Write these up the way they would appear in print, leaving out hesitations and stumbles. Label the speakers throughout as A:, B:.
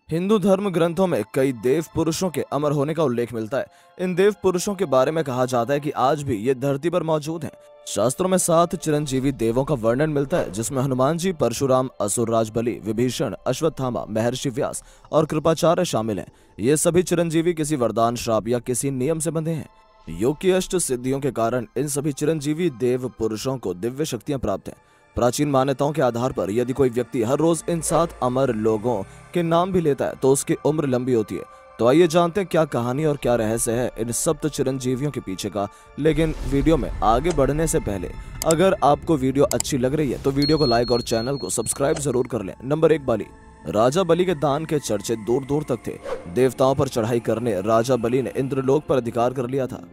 A: हिंदू धर्म ग्रंथों में कई देव पुरुषों के अमर होने का उल्लेख मिलता है। इन देव पुरुषों के बारे में कहा जाता है कि आज भी ये धरती पर मौजूद हैं। शास्त्रों में 7 चिरंजीवी देवों का वर्णन मिलता है, जिसमें हनुमान जी, परशुराम, असुरराज बलि, विभीषण, अश्वत्थामा, महर्षि व्यास और कृपाचार्य शामिल हैं। ये सभी चिरंजीवी किसी वरदान, श्राप या किसी नियम से बंधे हैं। योग की अष्ट सिद्धियों के कारण इन सभी चिरंजीवी देव पुरुषों को दिव्य शक्तियां प्राप्त हैं। प्राचीन मान्यताओं के आधार पर यदि कोई व्यक्ति हर रोज इन 7 अमर लोगों के नाम भी लेता है तो उसकी उम्र लंबी होती है। तो आइए जानते हैं क्या कहानी और क्या रहस्य है इन सप्त चिरंजीवियों के पीछे का। लेकिन वीडियो में आगे बढ़ने से पहले अगर आपको वीडियो अच्छी लग रही है तो वीडियो को लाइक और चैनल को सब्सक्राइब जरूर कर लें। नंबर 1, बलि। राजा बलि के दान के चर्चे दूर दूर तक थे। देवताओं पर चढ़ाई करने राजा बलि ने इंद्रलोक पर अधिकार कर लिया था।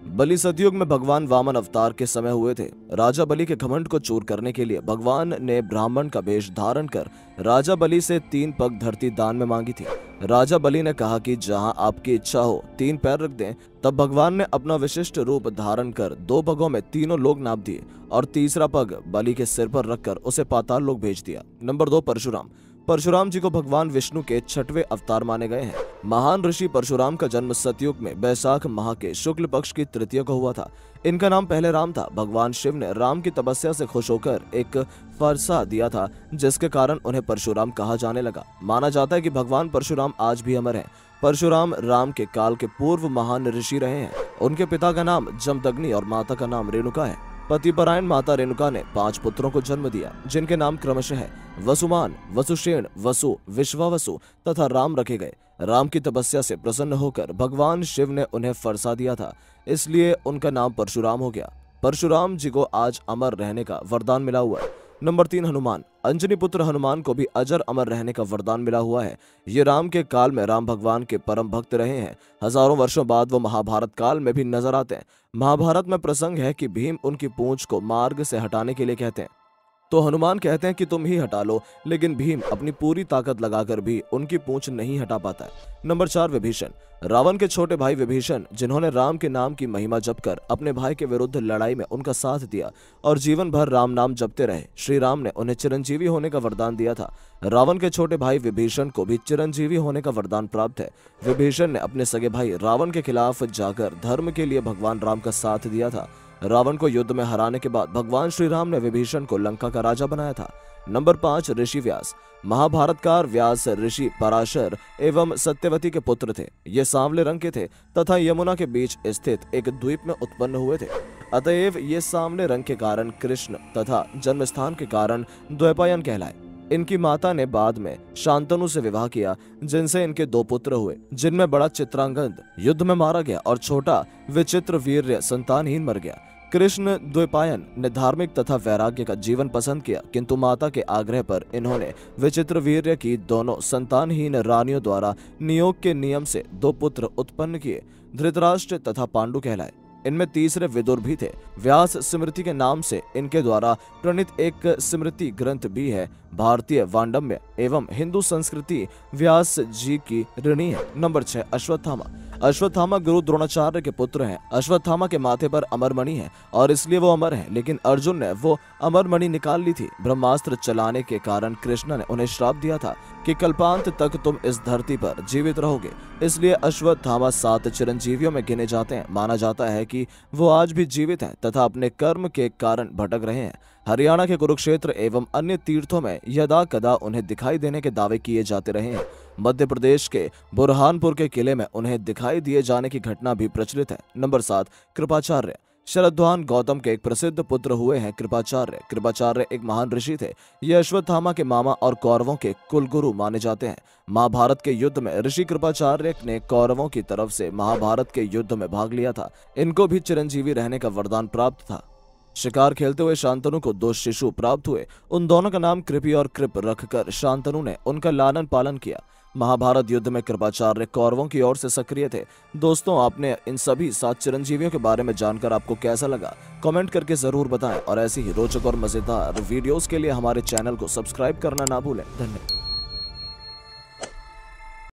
A: बलि सतयुग में भगवान वामन अवतार के समय हुए थे। राजा बलि के घमंड को चूर करने के लिए भगवान ने ब्राह्मण का वेश धारण कर राजा बलि से 3 पग धरती दान में मांगी थी। राजा बलि ने कहा कि जहां आपकी इच्छा हो 3 पैर रख दें। तब भगवान ने अपना विशिष्ट रूप धारण कर 2 पगों में तीनों लोग नाप दिए और तीसरा पग बलि के सिर पर रखकर उसे पाताल लोक भेज दिया। नंबर 2, परशुराम। परशुराम जी को भगवान विष्णु के 6वें अवतार माने गए हैं। महान ऋषि परशुराम का जन्म सतयुग में बैसाख माह के शुक्ल पक्ष की तृतीया को हुआ था। इनका नाम पहले राम था। भगवान शिव ने राम की तपस्या से खुश होकर एक फरसा दिया था, जिसके कारण उन्हें परशुराम कहा जाने लगा। माना जाता है कि भगवान परशुराम आज भी अमर हैं। परशुराम राम के काल के पूर्व महान ऋषि रहे हैं। उनके पिता का नाम जमदग्नि और माता का नाम रेणुका है। पतिपरायण माता रेणुका ने 5 पुत्रों को जन्म दिया, जिनके नाम क्रमशः है वसुमान, वसुषेण, वसु, विश्वावसु तथा राम रखे गए। राम की तपस्या से प्रसन्न होकर भगवान शिव ने उन्हें फरसा दिया था, इसलिए उनका नाम परशुराम हो गया। परशुराम जी को आज अमर रहने का वरदान मिला हुआ है। नंबर 3, हनुमान। अंजनी पुत्र हनुमान को भी अजर अमर रहने का वरदान मिला हुआ है। ये राम के काल में राम भगवान के परम भक्त रहे हैं। हजारों वर्षों बाद वो महाभारत काल में भी नजर आते हैं। महाभारत में प्रसंग है कि भीम उनकी पूंछ को मार्ग से हटाने के लिए कहते हैं, तो हनुमान कहते हैं कि तुम ही हटा लो, लेकिन भीम अपनी पूरी ताकत लगाकर भी उनकी पूंछ नहीं हटा पाता है। नंबर 4, विभीषण। रावण के छोटे भाई विभीषण, जिन्होंने राम के नाम की महिमा जपकर अपने भाई के विरुद्ध लड़ाई में उनका साथ दिया और जीवन भर राम नाम जपते रहे। श्री राम ने उन्हें चिरंजीवी होने का वरदान दिया था। रावण के छोटे भाई विभीषण को भी चिरंजीवी होने का वरदान प्राप्त है। विभीषण ने अपने सगे भाई रावण के खिलाफ जाकर धर्म के लिए भगवान राम का साथ दिया था। रावण को युद्ध में हराने के बाद भगवान श्री राम ने विभीषण को लंका का राजा बनाया था। नंबर 5, ऋषि व्यास। महाभारतकार व्यास ऋषि पराशर एवं सत्यवती के पुत्र थे। ये सांवले रंग के थे तथा यमुना के बीच स्थित एक द्वीप में उत्पन्न हुए थे। अतएव ये सांवले रंग के कारण कृष्ण तथा जन्म स्थान के कारण द्वैपायन कहलाए। इनकी माता ने बाद में शांतनु से विवाह किया, जिनसे इनके 2 पुत्र हुए, जिनमें बड़ा चित्रांगद युद्ध में मारा गया और छोटा विचित्र वीर्य संतानहीन मर गया। कृष्ण द्वैपायन ने धार्मिक तथा वैराग्य का जीवन पसंद किया, किंतु माता के आग्रह पर इन्होंने विचित्र वीर्य की दोनों संतानहीन रानियों द्वारा नियोग के नियम से 2 पुत्र उत्पन्न किए। धृतराष्ट्र तथा पांडु कहलाए। इनमें तीसरे विदुर भी थे। व्यास स्मृति के नाम से इनके द्वारा प्रणीत एक स्मृति ग्रंथ भी है। भारतीय वांडम्य एवं हिंदू संस्कृति व्यास जी की ऋणी है। नंबर 6, अश्वत्थामा। अश्वत्थामा गुरु द्रोणाचार्य के पुत्र हैं। अश्वत्थामा के माथे पर अमरमणि है और इसलिए वो अमर है, लेकिन अर्जुन ने वो अमरमणि निकाल ली थी। ब्रह्मास्त्र चलाने के कारण कृष्ण ने उन्हें श्राप दिया था कि कल्पांत तक तुम इस धरती पर जीवित रहोगे। इसलिए अश्वत्थामा 7 चिरंजीवियों में गिने जाते हैं। माना जाता है कि वो आज भी जीवित हैं तथा अपने कर्म के कारण भटक रहे हैं। हरियाणा के कुरुक्षेत्र एवं अन्य तीर्थों में यदा कदा उन्हें दिखाई देने के दावे किए जाते रहे हैं। मध्य प्रदेश के बुरहानपुर के किले में उन्हें दिखाई दिए जाने की घटना भी प्रचलित है। नंबर 7, कृपाचार्य। शरद्वान गौतम के एक प्रसिद्ध पुत्र हुए हैं कृपाचार्य। कृपाचार्य एक महान ऋषि थे। ये अश्वत्थामा के मामा और कौरवों के कुलगुरु माने जाते हैं। महाभारत के युद्ध में ऋषि कृपाचार्य ने कौरवों की तरफ से महाभारत के युद्ध में भाग लिया था। इनको भी चिरंजीवी रहने का वरदान प्राप्त था। शिकार खेलते हुए शांतनु को 2 शिशु प्राप्त हुए। उन दोनों का नाम कृपि और कृप रखकर शांतनु ने उनका लालन पालन किया। महाभारत युद्ध में कृपाचार्य कौरवों की ओर से सक्रिय थे। दोस्तों, आपने इन सभी 7 चिरंजीवियों के बारे में जानकर आपको कैसा लगा, कमेंट करके जरूर बताएं और ऐसी ही रोचक और मजेदार वीडियोस के लिए हमारे चैनल को सब्सक्राइब करना ना भूलें। धन्यवाद।